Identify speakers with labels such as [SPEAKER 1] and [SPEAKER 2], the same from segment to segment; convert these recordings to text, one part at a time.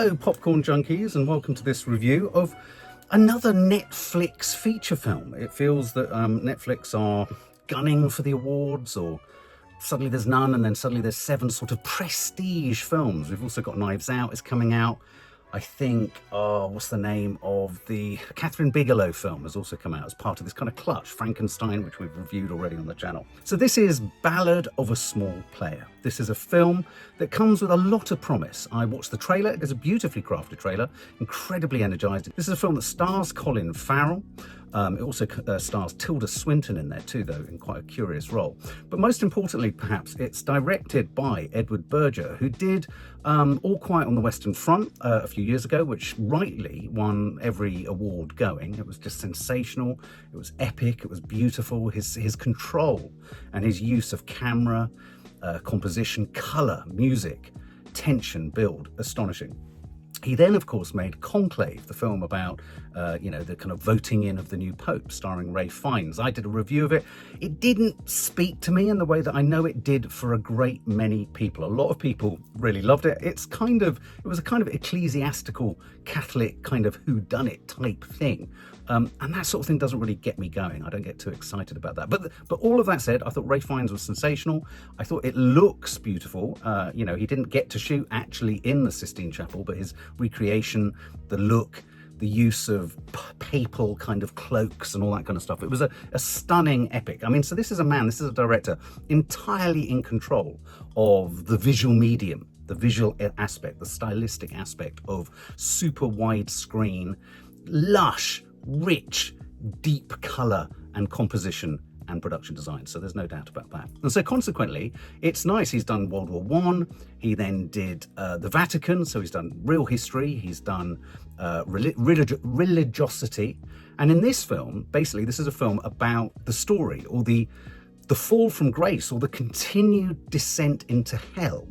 [SPEAKER 1] Hello Popcorn Junkies, and welcome to this review of another Netflix feature film. It feels that Netflix are gunning for the awards, or suddenly there's none and then suddenly there's 7 sort of prestige films. We've also got Knives Out is coming out. I think, what's the name of the Catherine Bigelow film has also come out as part of this kind of clutch, Frankenstein, which we've reviewed already on the channel. So this is Ballad of a Small Player. This is a film that comes with a lot of promise. I watched the trailer. It's a beautifully crafted trailer, incredibly energised. This is a film that stars Colin Farrell. It also stars Tilda Swinton in there too, though, in quite a curious role. But most importantly, perhaps, it's directed by Edward Berger, who did All Quiet on the Western Front a few years ago, which rightly won every award going. It was just sensational. It was epic. It was beautiful. His control and his use of camera, composition, colour, music, tension, build, astonishing. He then, of course, made Conclave, the film about, the kind of voting in of the new Pope, starring Ralph Fiennes. I did a review of it. It didn't speak to me in the way that I know it did for a great many people. A lot of people really loved it. It was a kind of ecclesiastical Catholic kind of whodunit type thing. And that sort of thing doesn't really get me going. I don't get too excited about that. But all of that said, I thought Ralph Fiennes was sensational. I thought it looks beautiful. He didn't get to shoot actually in the Sistine Chapel, but his recreation, the look, the use of papal kind of cloaks and all that kind of stuff. It was a stunning epic. I mean, so this is a director entirely in control of the visual medium, the visual aspect, the stylistic aspect of super widescreen, lush, rich, deep colour and composition and production design. So there's no doubt about that. And so consequently, it's nice. He's done World War I. He then did the Vatican. So he's done real history. He's done religiosity. And in this film, basically, this is a film about the story or the fall from grace or the continued descent into hell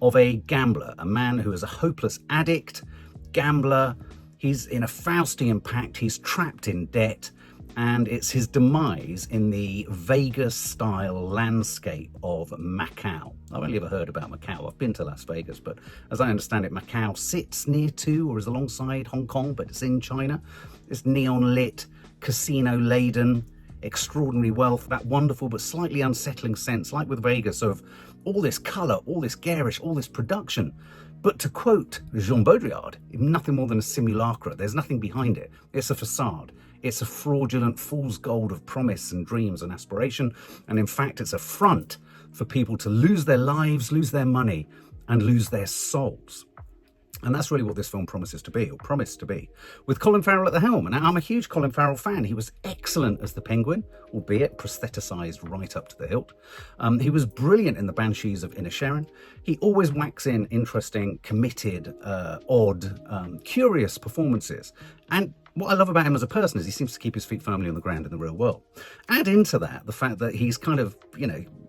[SPEAKER 1] of a gambler, a man who is a hopeless addict, gambler. He's in a Faustian pact, he's trapped in debt, and it's his demise in the Vegas-style landscape of Macau. I've only ever heard about Macau. I've been to Las Vegas, but as I understand it, Macau sits near to or is alongside Hong Kong, but it's in China. It's neon-lit, casino-laden, extraordinary wealth, that wonderful but slightly unsettling sense, like with Vegas, of all this colour, all this garish, all this production. But to quote Jean Baudrillard, nothing more than a simulacra. There's nothing behind it. It's a facade. It's a fraudulent fool's gold of promise and dreams and aspiration. And in fact, it's a front for people to lose their lives, lose their money, and lose their souls. And that's really what this film promises to be, or promised to be, with Colin Farrell at the helm. And I'm a huge Colin Farrell fan. He was excellent as the Penguin, albeit prostheticised right up to the hilt. He was brilliant in The Banshees of Inisherin. He always whacks in interesting, committed, odd, curious performances. And what I love about him as a person is he seems to keep his feet firmly on the ground in the real world. Add into that the fact that he's kind of,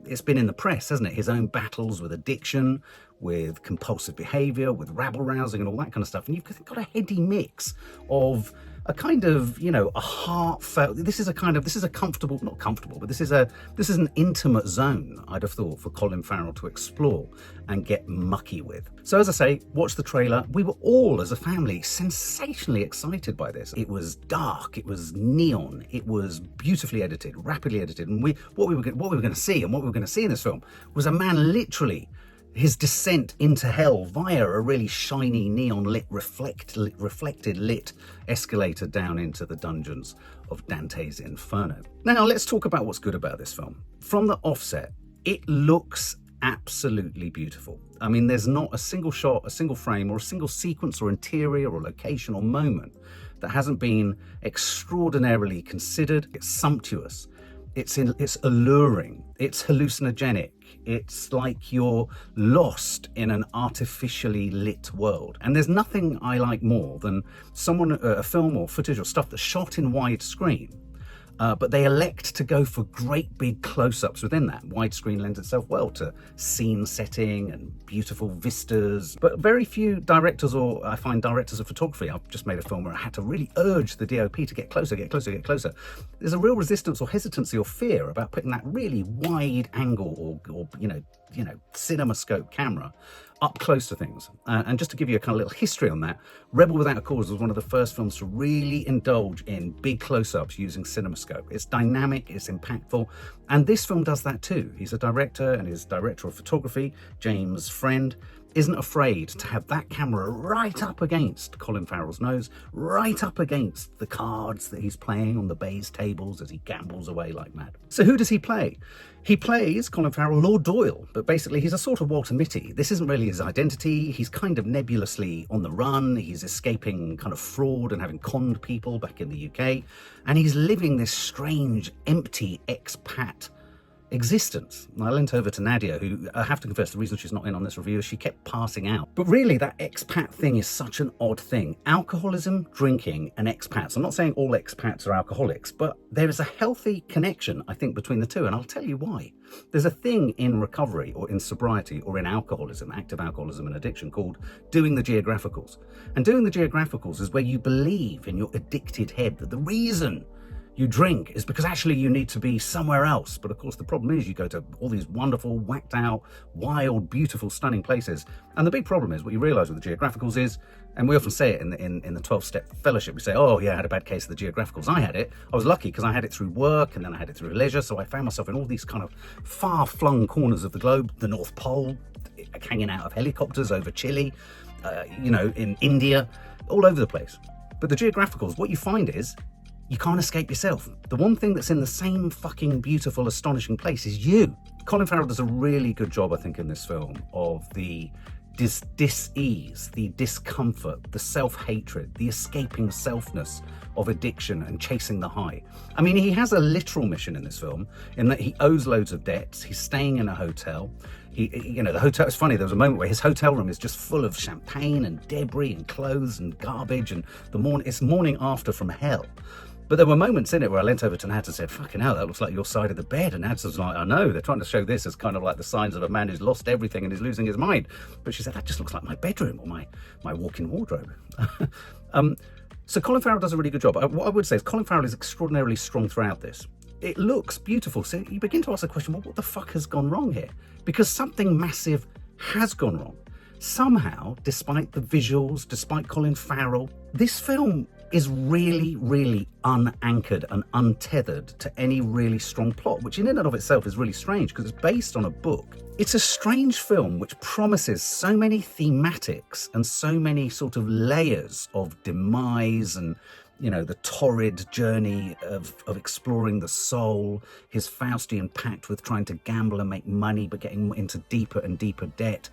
[SPEAKER 1] it's been in the press, hasn't it? His own battles with addiction, with compulsive behaviour, with rabble-rousing and all that kind of stuff. And you've got a heady mix of a kind of, a heartfelt, this is a comfortable, not comfortable, but this is an intimate zone, I'd have thought, for Colin Farrell to explore and get mucky with. So as I say, watch the trailer. We were all, as a family, sensationally excited by this. It was dark, it was neon, it was beautifully edited, rapidly edited. And what we were going to see and what we were going to see in this film was a man literally, his descent into hell via a really shiny neon-lit, reflected lit escalator down into the dungeons of Dante's Inferno. Now, let's talk about what's good about this film. From the offset, it looks absolutely beautiful. I mean, there's not a single shot, a single frame, or a single sequence or interior or location or moment that hasn't been extraordinarily considered. It's sumptuous. It's alluring. It's hallucinogenic. It's like you're lost in an artificially lit world. And there's nothing I like more than a film or footage or stuff that's shot in widescreen, but they elect to go for great big close-ups within that. Widescreen lends itself well to scene setting and beautiful vistas, but very few directors, or I find directors of photography, I've just made a film where I had to really urge the DOP to get closer, get closer, get closer. There's a real resistance or hesitancy or fear about putting that really wide angle or cinema scope camera up close to things. And just to give you a kind of little history on that, Rebel Without a Cause was one of the first films to really indulge in big close-ups using CinemaScope. It's dynamic, it's impactful, and this film does that too. He's a director, and his director of photography, James Friend, isn't afraid to have that camera right up against Colin Farrell's nose, right up against the cards that he's playing on the baize tables as he gambles away like mad. So who does he play? He plays, Colin Farrell, Lord Doyle, but basically he's a sort of Walter Mitty. This isn't really his identity. He's kind of nebulously on the run. He's escaping kind of fraud and having conned people back in the UK. And he's living this strange, empty expat existence. I leant over to Nadia, who I have to confess, the reason she's not in on this review is she kept passing out. But really, that expat thing is such an odd thing. Alcoholism, drinking, and expats. I'm not saying all expats are alcoholics, but there is a healthy connection, I think, between the two, and I'll tell you why. There's a thing in recovery, or in sobriety, or in alcoholism, active alcoholism and addiction, called doing the geographicals. And doing the geographicals is where you believe in your addicted head that the reason you drink is because actually you need to be somewhere else. But of course the problem is you go to all these wonderful, whacked out, wild, beautiful, stunning places. And the big problem is what you realise with the geographicals is, and we often say it in the 12-step fellowship, we say, oh yeah, I had a bad case of the geographicals. I had it. I was lucky because I had it through work and then I had it through leisure. So I found myself in all these kind of far-flung corners of the globe, the North Pole, hanging out of helicopters over Chile, in India, all over the place. But the geographicals, what you find is, you can't escape yourself. The one thing that's in the same fucking beautiful, astonishing place is you. Colin Farrell does a really good job, I think, in this film of the dis-ease, the discomfort, the self-hatred, the escaping selfness of addiction and chasing the high. I mean, he has a literal mission in this film in that he owes loads of debts. He's staying in a hotel. The hotel, it's funny, there was a moment where his hotel room is just full of champagne and debris and clothes and garbage, and it's morning after from hell. But there were moments in it where I leant over to Nads and said, fucking hell, that looks like your side of the bed. And Nads was like, I know, they're trying to show this as kind of like the signs of a man who's lost everything and is losing his mind. But she said, that just looks like my bedroom or my walk-in wardrobe. So Colin Farrell does a really good job. What I would say is Colin Farrell is extraordinarily strong throughout this. It looks beautiful. So you begin to ask the question, well, what the fuck has gone wrong here? Because something massive has gone wrong. Somehow, despite the visuals, despite Colin Farrell, this film is really, really unanchored and untethered to any really strong plot, which in and of itself is really strange because it's based on a book. It's a strange film which promises so many thematics and so many sort of layers of demise and, the torrid journey of exploring the soul, his Faustian pact with trying to gamble and make money but getting into deeper and deeper debt,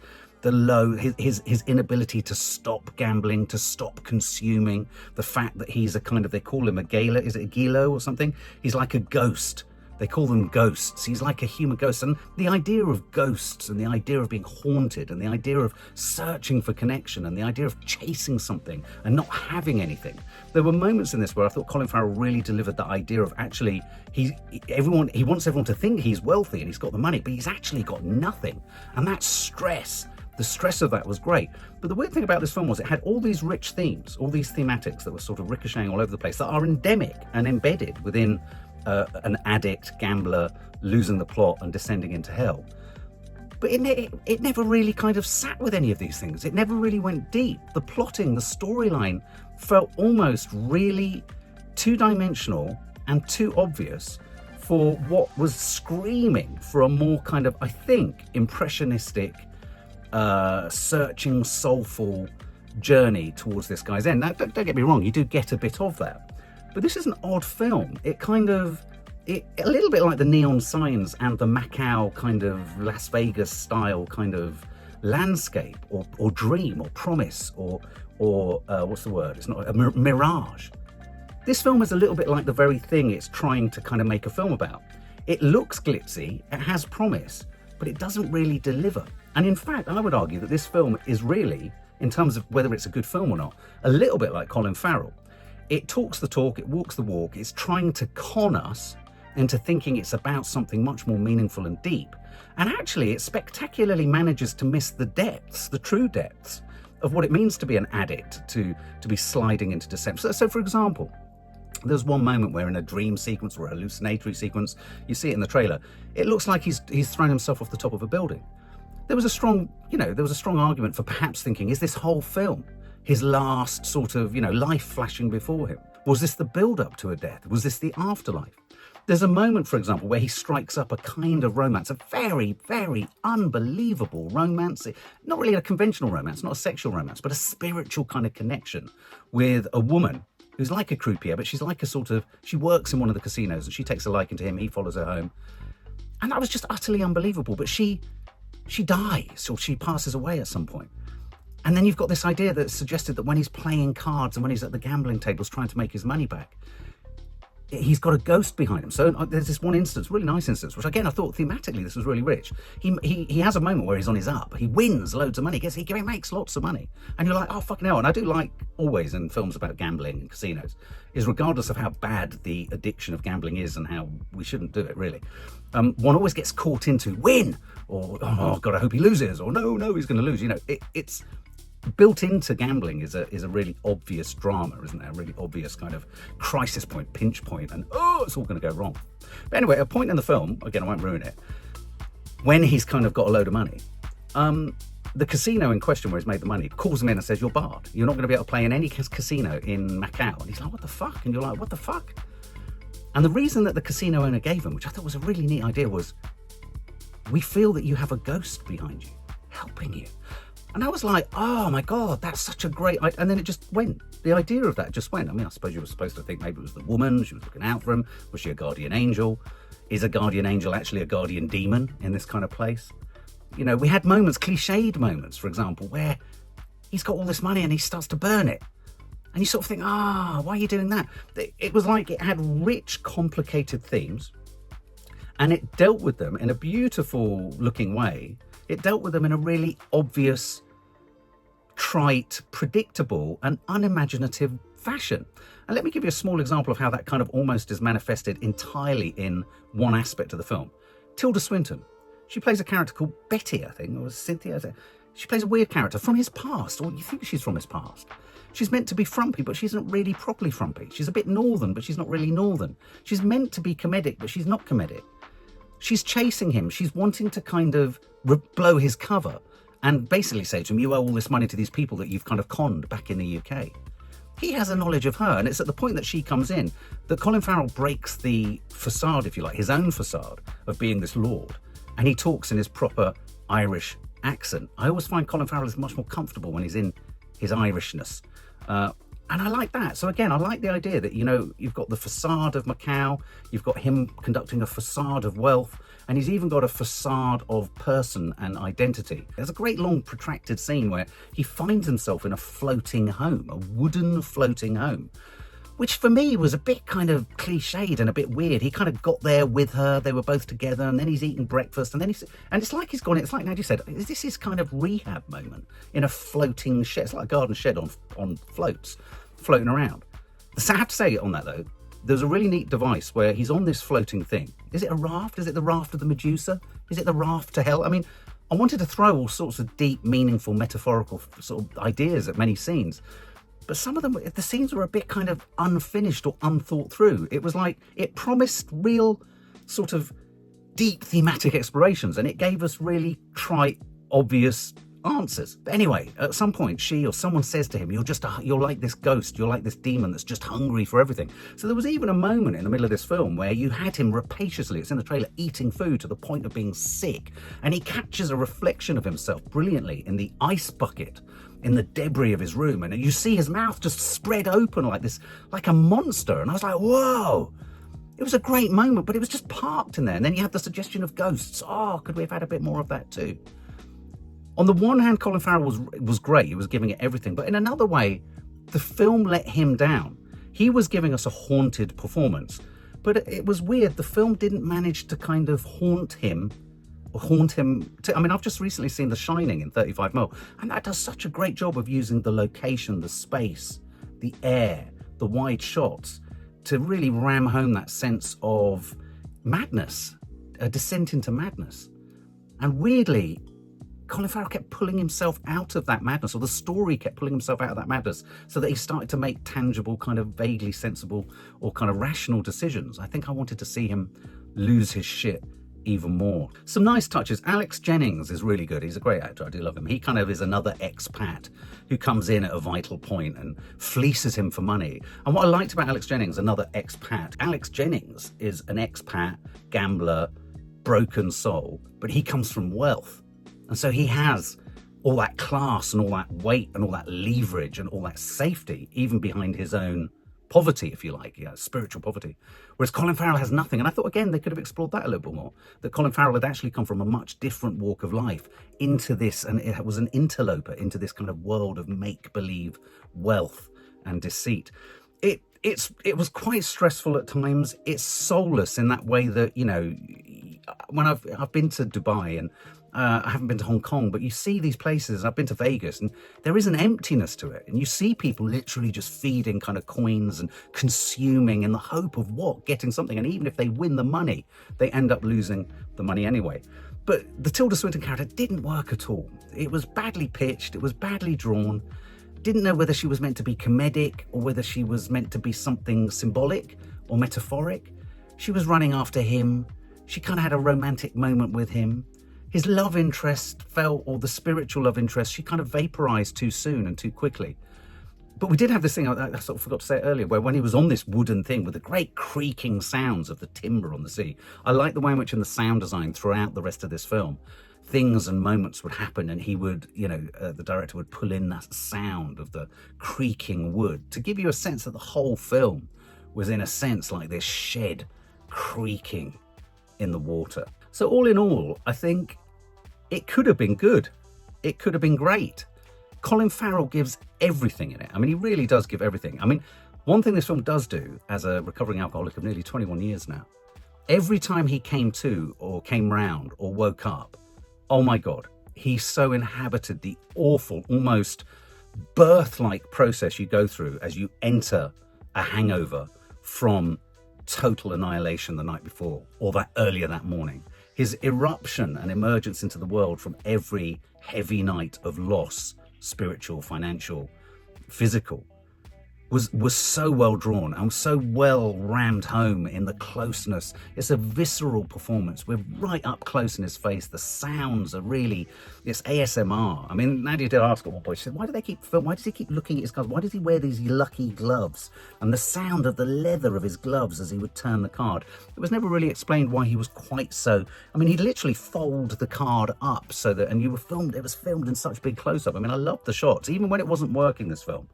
[SPEAKER 1] his inability to stop gambling, to stop consuming, the fact that he's a kind of, they call him a gala, is it a gilo or something? He's like a ghost. They call them ghosts. He's like a human ghost. And the idea of ghosts and the idea of being haunted and the idea of searching for connection and the idea of chasing something and not having anything. There were moments in this where I thought Colin Farrell really delivered the idea of actually, he wants everyone to think he's wealthy and he's got the money, but he's actually got nothing. And that stress, the stress of that was great. But the weird thing about this film was it had all these rich themes, all these thematics that were sort of ricocheting all over the place that are endemic and embedded within an addict, gambler, losing the plot and descending into hell. But it never really kind of sat with any of these things. It never really went deep. The plotting, the storyline felt almost really two-dimensional and too obvious for what was screaming for a more kind of, I think, impressionistic, searching, soulful journey towards this guy's end. Now, don't get me wrong, you do get a bit of that. But this is an odd film. A little bit like the neon signs and the Macau kind of Las Vegas style kind of landscape or dream or promise or what's the word? It's not a mirage. This film is a little bit like the very thing it's trying to kind of make a film about. It looks glitzy, it has promise, but it doesn't really deliver. And in fact, I would argue that this film is really, in terms of whether it's a good film or not, a little bit like Colin Farrell. It talks the talk, it walks the walk, it's trying to con us into thinking it's about something much more meaningful and deep. And actually, it spectacularly manages to miss the depths, the true depths, of what it means to be an addict, to be sliding into deception. So for example, there's one moment where in a dream sequence or a hallucinatory sequence, you see it in the trailer, it looks like he's thrown himself off the top of a building. there was a strong, there was a strong argument for perhaps thinking, is this whole film his last sort of, life flashing before him? Was this the build-up to a death? Was this the afterlife? There's a moment, for example, where he strikes up a kind of romance, a very, very unbelievable romance. Not really a conventional romance, not a sexual romance, but a spiritual kind of connection with a woman who's like a croupier, but she's like she works in one of the casinos and she takes a liking to him, he follows her home. And that was just utterly unbelievable. But she dies, or she passes away at some point. And then you've got this idea that's suggested that when he's playing cards and when he's at the gambling tables trying to make his money back, he's got a ghost behind him. So there's this one instance, really nice instance, which again, I thought thematically this was really rich. He has a moment where he's on his up. He wins loads of money. He makes lots of money. And you're like, oh, fucking hell. And I do like always in films about gambling and casinos, is regardless of how bad the addiction of gambling is and how we shouldn't do it, really, one always gets caught into win, or, oh, God, I hope he loses, or no, he's going to lose. It's built into gambling is a really obvious drama, isn't there? A really obvious kind of crisis point, pinch point, and it's all going to go wrong. But anyway, a point in the film, again, I won't ruin it, when he's kind of got a load of money, the casino in question where he's made the money calls him in and says, you're barred. You're not going to be able to play in any casino in Macau. And he's like, what the fuck? And you're like, what the fuck? And the reason that the casino owner gave him, which I thought was a really neat idea, was, we feel that you have a ghost behind you, helping you. And I was like, oh my God, that's such a great idea. And then it just went. The idea of that just went. I mean, I suppose you were supposed to think maybe it was the woman, she was looking out for him. Was she a guardian angel? Is a guardian angel actually a guardian demon in this kind of place? We had moments, cliched moments, for example, where he's got all this money and he starts to burn it. And you sort of think, why are you doing that? It was like it had rich, complicated themes, and it dealt with them in a beautiful looking way. It dealt with them in a really obvious, trite, predictable and unimaginative fashion. And let me give you a small example of how that kind of almost is manifested entirely in one aspect of the film. Tilda Swinton. She plays a character called Betty, I think, or Cynthia. She plays a weird character from his past, or you think she's from his past. She's meant to be frumpy, but she isn't really properly frumpy. She's a bit northern, but she's not really northern. She's meant to be comedic, but she's not comedic. She's chasing him. She's wanting to kind of blow his cover and basically say to him, you owe all this money to these people that you've kind of conned back in the UK. He has a knowledge of her, and it's at the point that she comes in that Colin Farrell breaks the facade, if you like, his own facade of being this lord, and he talks in his proper Irish accent. I always find Colin Farrell is much more comfortable when he's in his Irishness. And I like that. So again, I like the idea that, you've got the facade of Macau, you've got him conducting a facade of wealth, and he's even got a facade of person and identity. There's a great long protracted scene where he finds himself in a floating home, a wooden floating home, which for me was a bit kind of cliched and a bit weird. He kind of got there with her, they were both together, and then he's eating breakfast, and then it's like he's gone, it's like Nadia said, is this his kind of rehab moment in a floating shed? It's like a garden shed on floats, floating around. I have to say on that though, there's a really neat device where he's on this floating thing. Is it a raft? Is it the raft of the Medusa? Is it the raft to hell? I mean, I wanted to throw all sorts of deep, meaningful, metaphorical sort of ideas at many scenes, but some of them, the scenes were a bit kind of unfinished or unthought through. It was like, it promised real sort of deep thematic explorations, and it gave us really trite, obvious answers. But anyway, at some point, she or someone says to him, you're like this ghost, you're like this demon that's just hungry for everything. So there was even a moment in the middle of this film where you had him rapaciously, it's in the trailer, eating food to the point of being sick, and he captures a reflection of himself brilliantly in the ice bucket in the debris of his room, and you see his mouth just spread open like this, like a monster. And I was like, whoa, it was a great moment, but it was just parked in there. And then you had the suggestion of ghosts. Could we have had a bit more of that too? On the one hand, Colin Farrell was great. He was giving it everything. But in another way, the film let him down. He was giving us a haunted performance. But it was weird. The film didn't manage to kind of haunt him. I've just recently seen The Shining in 35mm, and that does such a great job of using the location, the space, the air, the wide shots to really ram home that sense of madness, a descent into madness. And weirdly, Colin Farrell kept pulling himself out of that madness, or the story kept pulling himself out of that madness, so that he started to make tangible, kind of vaguely sensible or kind of rational decisions. I think I wanted to see him lose his shit even more. Some nice touches. Alex Jennings is really good. He's a great actor. I do love him. He kind of is another expat who comes in at a vital point and fleeces him for money. And what I liked about Alex Jennings, another expat, Alex Jennings is an expat, gambler, broken soul, but he comes from wealth. And so he has all that class and all that weight and all that leverage and all that safety, even behind his own poverty, if you like, spiritual poverty. Whereas Colin Farrell has nothing. And I thought, again, they could have explored that a little bit more, that Colin Farrell had actually come from a much different walk of life into this, and it was an interloper into this kind of world of make-believe wealth and deceit. It was quite stressful at times. It's soulless in that way that, you know, when I've been to Dubai, and I haven't been to Hong Kong, but you see these places, I've been to Vegas, and there is an emptiness to it. And you see people literally just feeding kind of coins and consuming in the hope of what? Getting something. And even if they win the money, they end up losing the money anyway. But the Tilda Swinton character didn't work at all. It was badly pitched. It was badly drawn. Didn't know whether she was meant to be comedic or whether she was meant to be something symbolic or metaphoric. She was running after him. She kind of had a romantic moment with him. His love interest felt, or the spiritual love interest, she kind of vaporized too soon and too quickly. But we did have this thing, I sort of forgot to say it earlier, where when he was on this wooden thing with the great creaking sounds of the timber on the sea, I like the way in which in the sound design throughout the rest of this film, things and moments would happen and he would, the director would pull in that sound of the creaking wood to give you a sense that the whole film was in a sense like this shed creaking in the water. So all in all, I think it could have been good. It could have been great. Colin Farrell gives everything in it. I mean, he really does give everything. I mean, one thing this film does do, as a recovering alcoholic of nearly 21 years now, every time he came to or came round or woke up, oh my God, he so inhabited the awful, almost birth-like process you go through as you enter a hangover from total annihilation the night before or that earlier that morning. His eruption and emergence into the world from every heavy night of loss, spiritual, financial, physical, was so well drawn and so well rammed home in the closeness. It's a visceral performance. We're right up close in his face. The sounds are really, it's ASMR. I mean, Nadia did ask at one point, she said, why does he keep looking at his gloves? Why does he wear these lucky gloves? And the sound of the leather of his gloves as he would turn the card. It was never really explained why he was quite so, I mean, he'd literally fold the card up so that, and it was filmed in such big close-up. I mean, I love the shots. Even when it wasn't working, this film,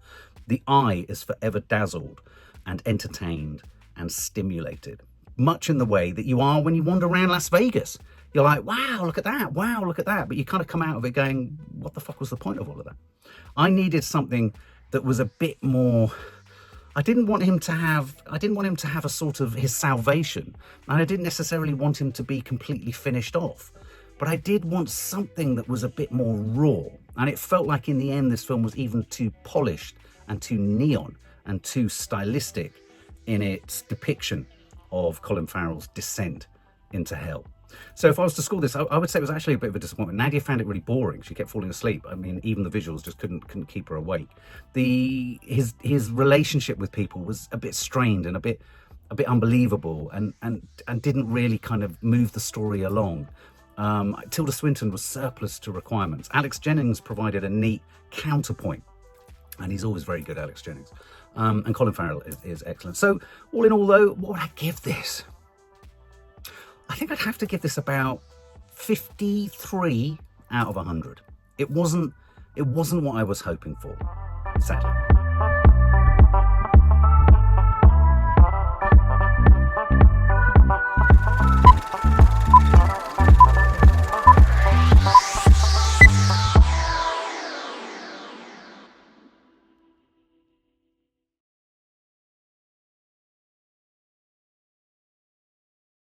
[SPEAKER 1] the eye is forever dazzled and entertained and stimulated, much in the way that you are when you wander around Las Vegas. You're like, wow, look at that. Wow, look at that. But you kind of come out of it going, what the fuck was the point of all of that? I needed something that was a bit more, I didn't want him to have a sort of his salvation. And I didn't necessarily want him to be completely finished off. But I did want something that was a bit more raw. And it felt like in the end, this film was even too polished and too neon and too stylistic in its depiction of Colin Farrell's descent into hell. So if I was to score this, I would say it was actually a bit of a disappointment. Nadia found it really boring. She kept falling asleep. I mean, even the visuals just couldn't keep her awake. His relationship with people was a bit strained and a bit unbelievable and didn't really kind of move the story along. Tilda Swinton was surplus to requirements. Alex Jennings provided a neat counterpoint. And he's always very good, Alex Jennings. And Colin Farrell is excellent. So, all in all, though, what would I give this? I think I'd have to give this about 53 out of 100. It wasn't what I was hoping for, sadly.